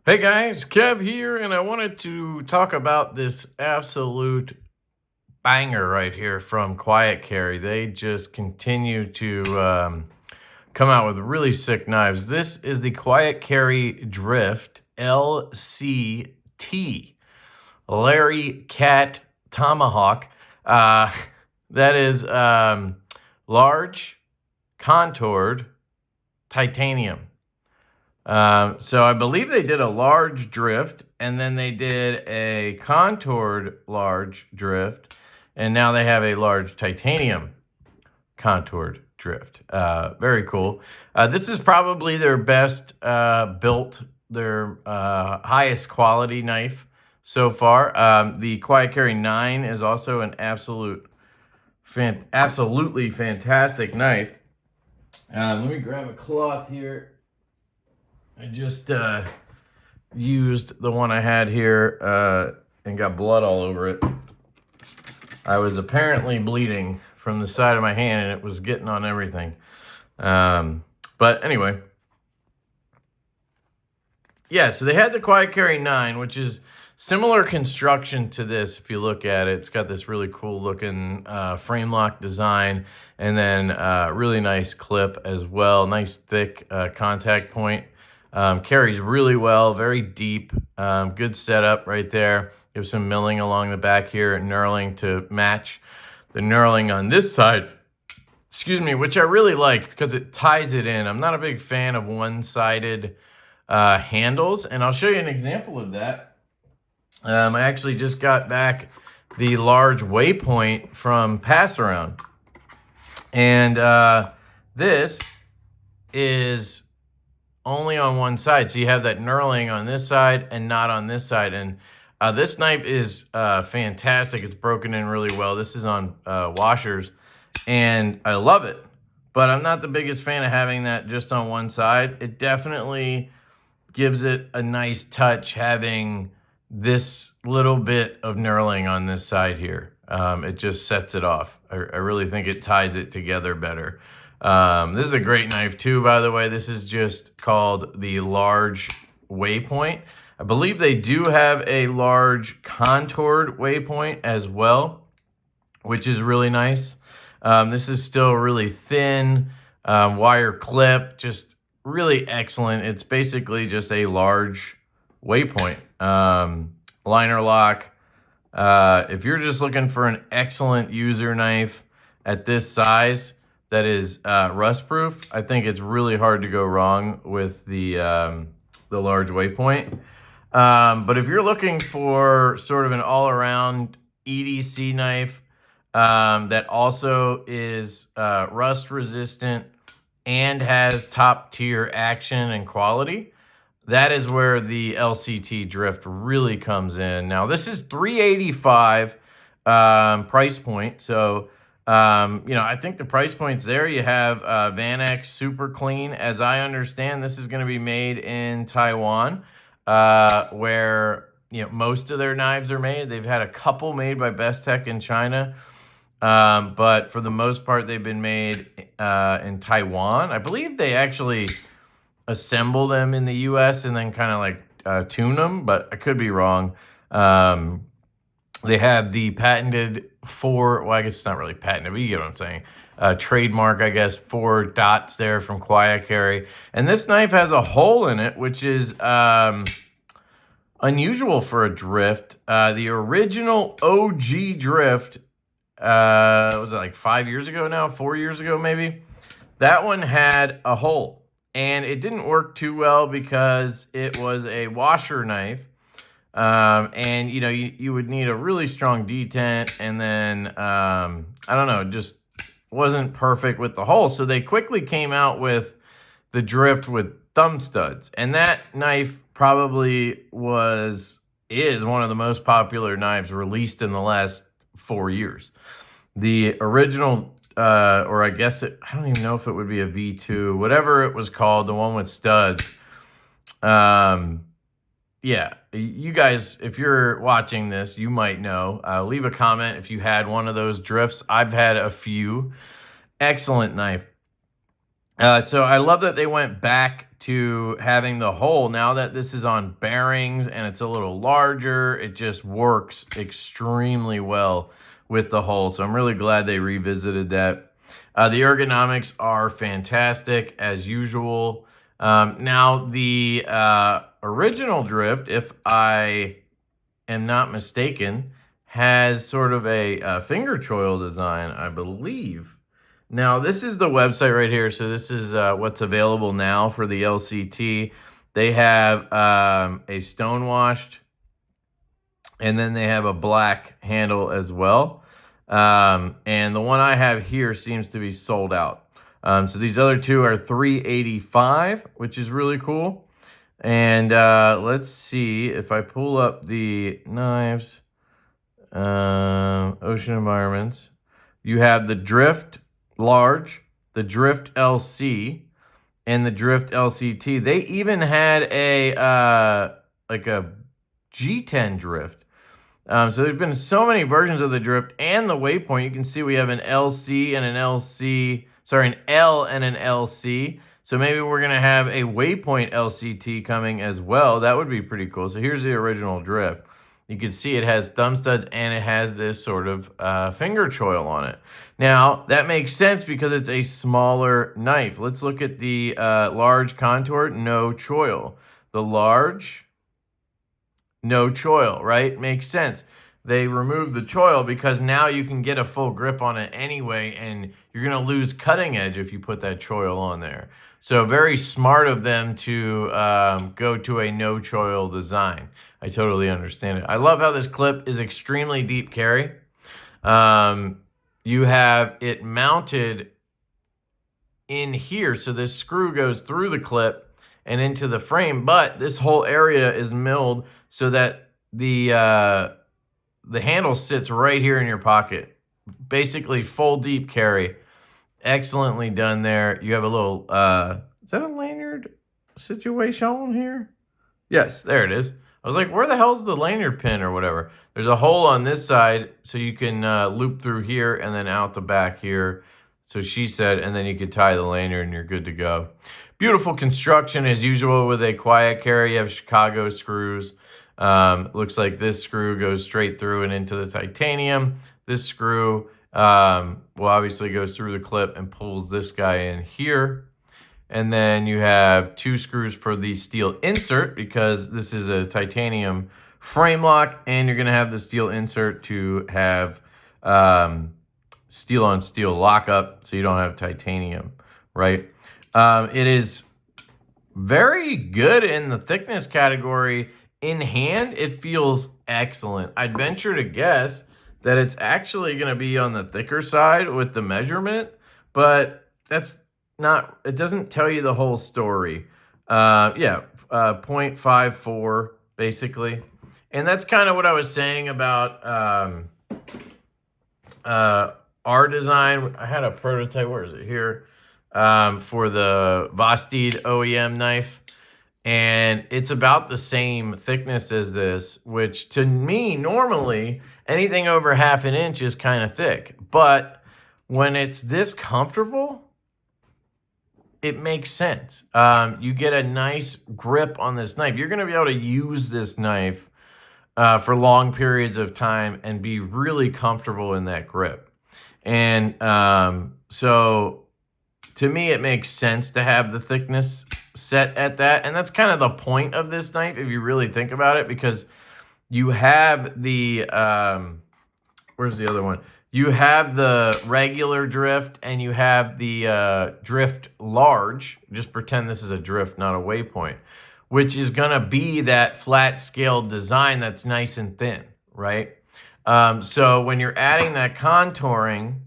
Hey guys, Kev here, and I wanted to talk about this absolute banger right here from Quiet Carry. They just continue to come out with really sick knives. This is the Quiet Carry Drift LCT, Larry Cat Tomahawk. Uh, that is large, contoured titanium. So I believe they did a large drift, and then they did a contoured large drift, and now they have a large titanium contoured drift. Very cool. This is probably their best built, their highest quality knife so far. The Quiet Carry 9 is also an absolutely fantastic knife. Let me grab a cloth here. I just used the one I had here and got blood all over it. I was apparently bleeding from the side of my hand, and it was getting on everything. But anyway, yeah, so they had the Quiet Carry 9, which is similar construction to this. If you look at it, it's got this really cool looking frame lock design, and then really nice clip as well. Nice thick contact point. Carries really well, very deep, good setup right there. Give some milling along the back here, knurling to match the knurling on this side, excuse me, which I really like because it ties it in. I'm not a big fan of one-sided handles, and I'll show you an example of that. I actually just got back the large waypoint from Pass Around, and this is only on one side, so you have that knurling on this side and not on this side. And this knife is fantastic. It's broken in really well. This is on washers, and I love it, but I'm not the biggest fan of having that just on one side. It definitely gives it a nice touch having this little bit of knurling on this side here. It just sets it off. I really think it ties it together better. This is a great knife too, by the way. This is just called the large waypoint. I believe they do have a large contoured waypoint as well, which is really nice. This is still really thin, wire clip, just really excellent. It's basically just a large waypoint. Liner lock. If you're just looking for an excellent user knife at this size, that is rust proof, I think it's really hard to go wrong with the large waypoint. But if you're looking for sort of an all-around EDC knife that also is rust resistant and has top tier action and quality, that is where the LCT Drift really comes in. Now this is $385 price point, so I think the price point's there. You have Vanex Super Clean. As I understand, this is going to be made in Taiwan, where most of their knives are made. They've had a couple made by Best Tech in China, but for the most part, they've been made in Taiwan. I believe they actually assemble them in the U.S. and then kind of like tune them, but I could be wrong. They have the patented well, I guess it's not really patented, but you get what I'm saying. Trademark, I guess, 4 dots there from Quiet Carry. And this knife has a hole in it, which is unusual for a drift. The original OG drift, was it like 5 years ago now? 4 years ago, maybe? That one had a hole. And it didn't work too well because it was a washer knife. And you would need a really strong detent, and then I don't know, just wasn't perfect with the hole. So they quickly came out with the drift with thumb studs, and that knife probably is one of the most popular knives released in the last 4 years. The original, or I guess I don't even know if it would be a V2, whatever it was called, the one with studs. Yeah, you guys, if you're watching this, you might know. Leave a comment if you had one of those drifts. I've had a few. Excellent knife. So I love that they went back to having the hole. Now that this is on bearings and it's a little larger, it just works extremely well with the hole. So I'm really glad they revisited that. The ergonomics are fantastic as usual. Now the original drift, if I am not mistaken, has sort of a finger choil design, I believe. Now, this is the website right here. So this is what's available now for the LCT. They have a stonewashed, and then they have a black handle as well. And the one I have here seems to be sold out. So these other two are $385, which is really cool. And let's see if I pull up the knives, Ocean Environments. You have the Drift Large, the Drift LC, and the Drift LCT. They even had a like a G10 Drift. So there's been so many versions of the Drift and the Waypoint. You can see we have an LC and an LC, sorry, an L and an LC. So maybe we're gonna have a Waypoint LCT coming as well. That would be pretty cool. So here's the original Drift. You can see it has thumb studs and it has this sort of finger choil on it. Now, that makes sense because it's a smaller knife. Let's look at the large contour, no choil. The large, no choil, right? Makes sense. They removed the choil because now you can get a full grip on it anyway, and you're going to lose cutting edge if you put that choil on there. So very smart of them to go to a no choil design. I totally understand it. I love how this clip is extremely deep carry. You have it mounted in here. So this screw goes through the clip and into the frame, but this whole area is milled so that the handle sits right here in your pocket. Basically full deep carry. Excellently done there. You have a little, is that a lanyard situation here? Yes, there it is. I was like, where the hell's the lanyard pin or whatever? There's a hole on this side so you can loop through here and then out the back here. So she said, and then you could tie the lanyard and you're good to go. Beautiful construction as usual with a quiet carry. You have Chicago screws. Looks like this screw goes straight through and into the titanium. This screw well, obviously goes through the clip and pulls this guy in here. And then you have two screws for the steel insert because this is a titanium frame lock, and you're going to have the steel insert to have steel on steel lockup so you don't have titanium, right? It is very good in the thickness category. In hand, it feels excellent. I'd venture to guess that it's actually going to be on the thicker side with the measurement, but that's not, it doesn't tell you the whole story. 0.54 basically. And that's kind of what I was saying about our design. I had a prototype, where is it here? For the Vosteed OEM knife. And it's about the same thickness as this, which to me, normally, anything over ½ an inch is kind of thick. But when it's this comfortable, it makes sense. You get a nice grip on this knife. You're going to be able to use this knife for long periods of time and be really comfortable in that grip. And so to me, it makes sense to have the thickness set at that. And that's kind of the point of this knife, if you really think about it, because you have the, where's the other one? You have the regular drift and you have the drift large. Just pretend this is a drift, not a waypoint, which is going to be that flat scaled design that's nice and thin, right? So when you're adding that contouring,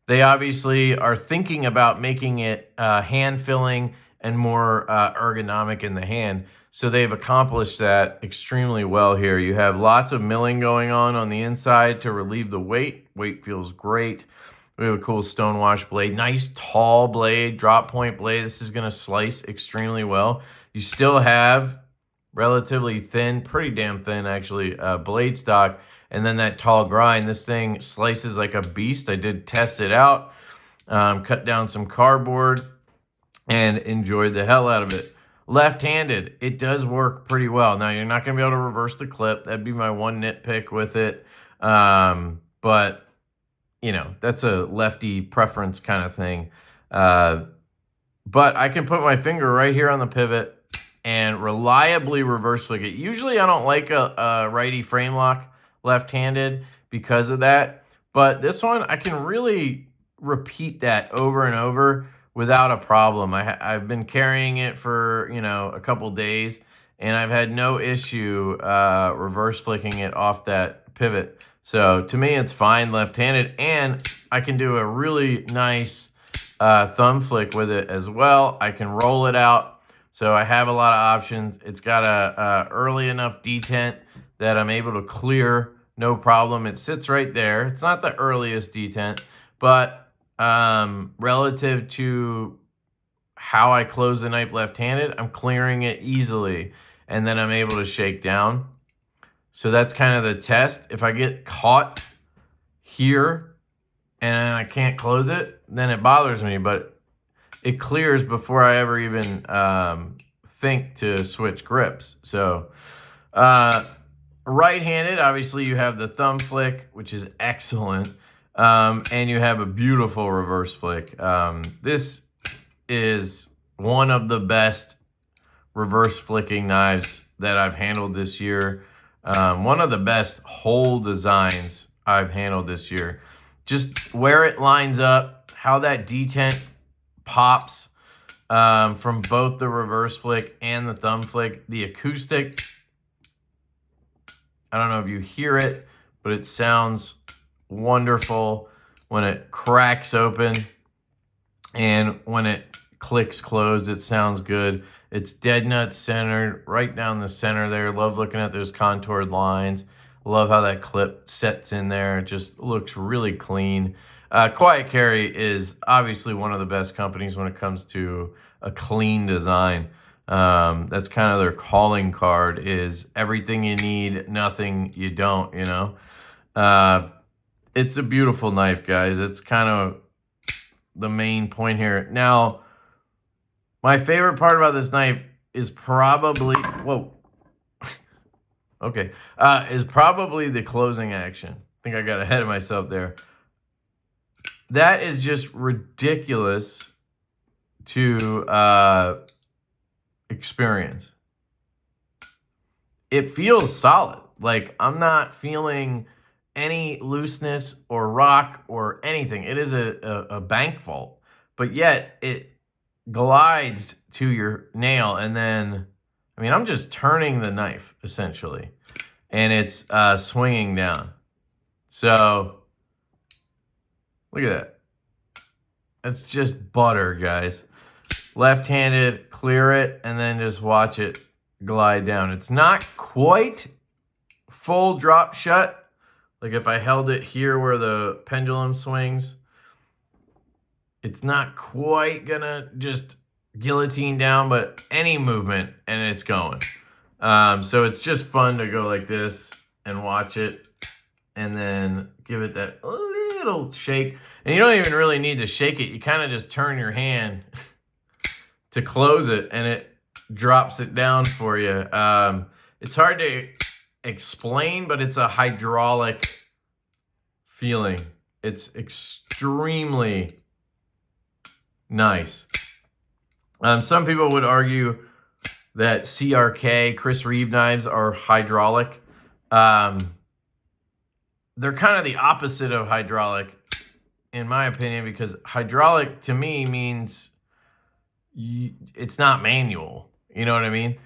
they obviously are thinking about making it hand filling and more ergonomic in the hand. So they've accomplished that extremely well here. You have lots of milling going on the inside to relieve the weight. Weight feels great. We have a cool stonewash blade. Nice tall blade, drop point blade. This is going to slice extremely well. You still have relatively thin, pretty damn thin actually, blade stock. And then that tall grind. This thing slices like a beast. I did test it out. Cut down some cardboard. and enjoyed the hell out of it. Left-handed, it does work pretty well. Now, you're not going to be able to reverse the clip. That'd be my one nitpick with it. But, you know, that's a lefty preference kind of thing. But I can put my finger right here on the pivot and reliably reverse flick it. Usually I don't like a righty frame lock left-handed because of that. But this one, I can really repeat that over and over without a problem. I've been carrying it for, you know, a couple days, and I've had no issue reverse flicking it off that pivot. So to me, it's fine left-handed, and I can do a really nice thumb flick with it as well. I can roll it out. So I have a lot of options. It's got a early enough detent that I'm able to clear no problem. It sits right there. It's not the earliest detent, but relative to how I close the knife left-handed, I'm clearing it easily, and then I'm able to shake down. So that's kind of the test. If I get caught here and I can't close it, then it bothers me, but it clears before I ever even think to switch grips. So right-handed, obviously you have the thumb flick, which is excellent, and you have a beautiful reverse flick. This is one of the best reverse flicking knives that I've handled this year. One of the best whole designs I've handled this year. Just where it lines up, how that detent pops from both the reverse flick and the thumb flick. The acoustic, I don't know if you hear it, but it sounds wonderful when it cracks open, and when it clicks closed, it sounds good. It's dead nut centered right down the center there. Love looking at those contoured lines. Love how that clip sets in there. It just looks really clean. Quiet Carry is obviously one of the best companies when it comes to a clean design. That's kind of their calling card, is everything you need, nothing you don't, you know. It's a beautiful knife, guys. It's kind of the main point here. Now, my favorite part about this knife is probably, whoa, okay, is probably the closing action. I think I got ahead of myself there. That is just ridiculous to experience. It feels solid. Like, I'm not feeling any looseness or rock or anything. It is a bank vault, but yet it glides to your nail, and then, I mean, I'm just turning the knife essentially, and it's swinging down. So look at that. It's just butter, guys. Left-handed, clear it, and then just watch it glide down. It's not quite full drop shut. Like if I held it here where the pendulum swings, it's not quite gonna just guillotine down, but any movement and it's going. So it's just fun to go like this and watch it, and then give it that little shake. And you don't even really need to shake it. You kind of just turn your hand to close it, and it drops it down for you. It's hard to explain, but it's a hydraulic feeling. It's extremely nice. Some people would argue that CRK, Chris Reeve knives, are hydraulic. They're kind of the opposite of hydraulic, in my opinion, because hydraulic to me means it's not manual. You know what I mean?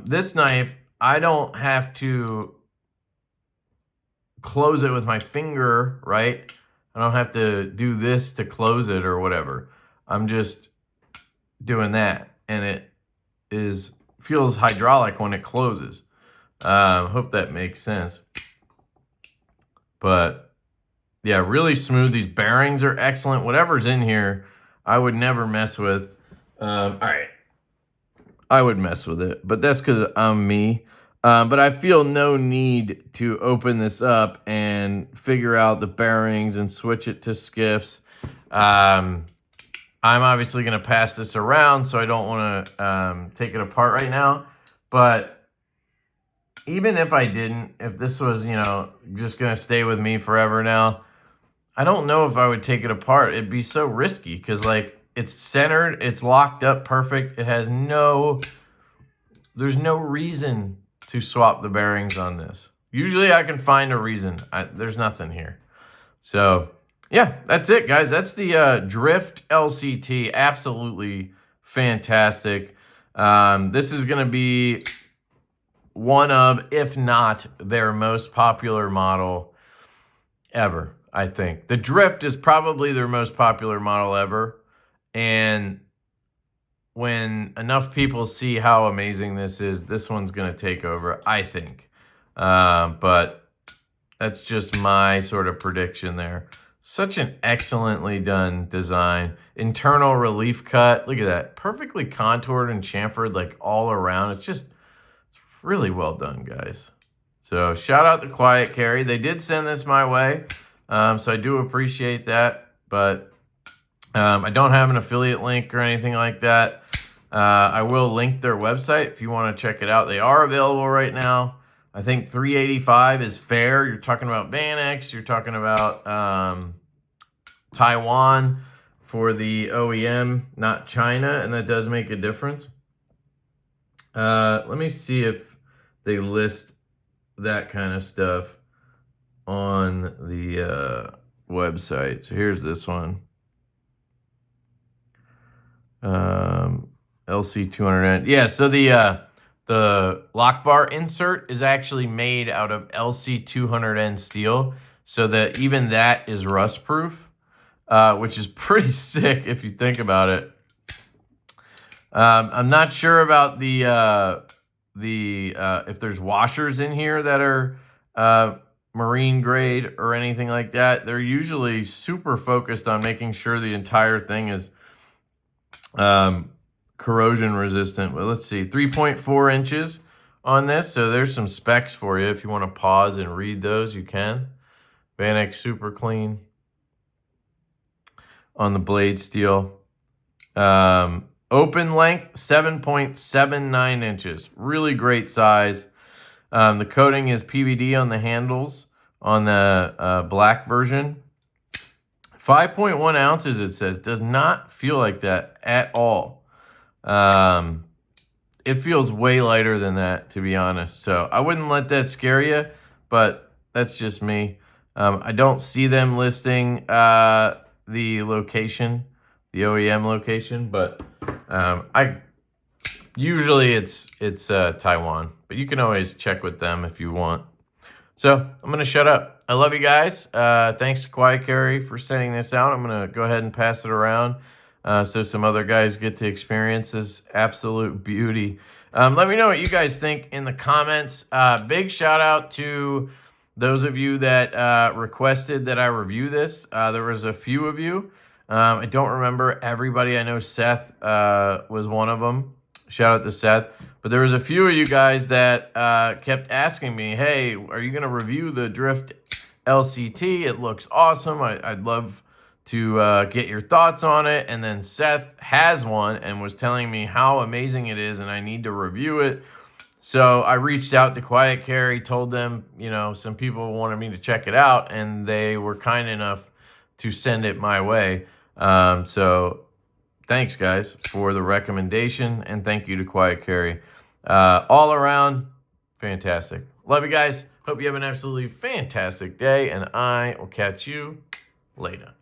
This knife, I don't have to close it with my finger, right? I don't have to do this to close it or whatever. I'm just doing that, and it feels hydraulic when it closes. Hope that makes sense. But yeah, really smooth. These bearings are excellent. Whatever's in here, I would never mess with. All right, I would mess with it, but that's because I'm me. But I feel no need to open this up and figure out the bearings and switch it to skiffs. I'm obviously going to pass this around, so I don't want to take it apart right now. But even if I didn't, if this was, you know, just going to stay with me forever now, I don't know if I would take it apart. It'd be so risky because, like, it's centered, it's locked up perfect. It has there's no reason to swap the bearings on this. Usually I can find a reason. There's nothing here. So, yeah, that's it, guys. That's the Drift LCT. Absolutely fantastic. This is going to be one of, if not their most popular model ever, I think. The Drift is probably their most popular model ever. And when enough people see how amazing this is, this one's going to take over, I think. But that's just my sort of prediction there. Such an excellently done design. Internal relief cut. Look at that. Perfectly contoured and chamfered, like, all around. It's just really well done, guys. So shout out to Quiet Carry. They did send this my way, so I do appreciate that. But I don't have an affiliate link or anything like that. I will link their website if you want to check it out. They are available right now. I think $385 is fair. You're talking about Vanex. You're talking about Taiwan for the OEM, not China, and that does make a difference. Let me see if they list that kind of stuff on the website. So here's this one. LC 200N. Yeah, so the lock bar insert is actually made out of LC 200N steel, so that even that is rust proof, which is pretty sick if you think about it. I'm not sure about if there's washers in here that are marine grade or anything like that. They're usually super focused on making sure the entire thing is corrosion resistant. But let's see, 3.4 inches on this. So there's some specs for you. If you want to pause and read those, you can. Vanex super clean on the blade steel. Open length, 7.79 inches. Really great size. The coating is PVD on the handles on the black version. 5.1 ounces, it says. Does not feel like that at all. It feels way lighter than that, to be honest. So I wouldn't let that scare you, but that's just me. I don't see them listing the location, the OEM location, but usually it's Taiwan, but you can always check with them if you want. So I'm going to shut up. I love you guys. Thanks to Quiet Carry for sending this out. I'm going to go ahead and pass it around so some other guys get to experience this absolute beauty. Let me know what you guys think in the comments. Big shout out to those of you that requested that I review this. There was a few of you. I don't remember everybody. I know Seth was one of them. Shout out to Seth. But there was a few of you guys that kept asking me, hey, are you going to review the Drift LCT? It looks awesome. I'd love to get your thoughts on it. And then Seth has one and was telling me how amazing it is and I need to review it. So I reached out to Quiet Carry, told them, you know, some people wanted me to check it out, and they were kind enough to send it my way. So thanks, guys, for the recommendation, and thank you to Quiet Carry. All around, fantastic. Love you guys. Hope you have an absolutely fantastic day, and I will catch you later.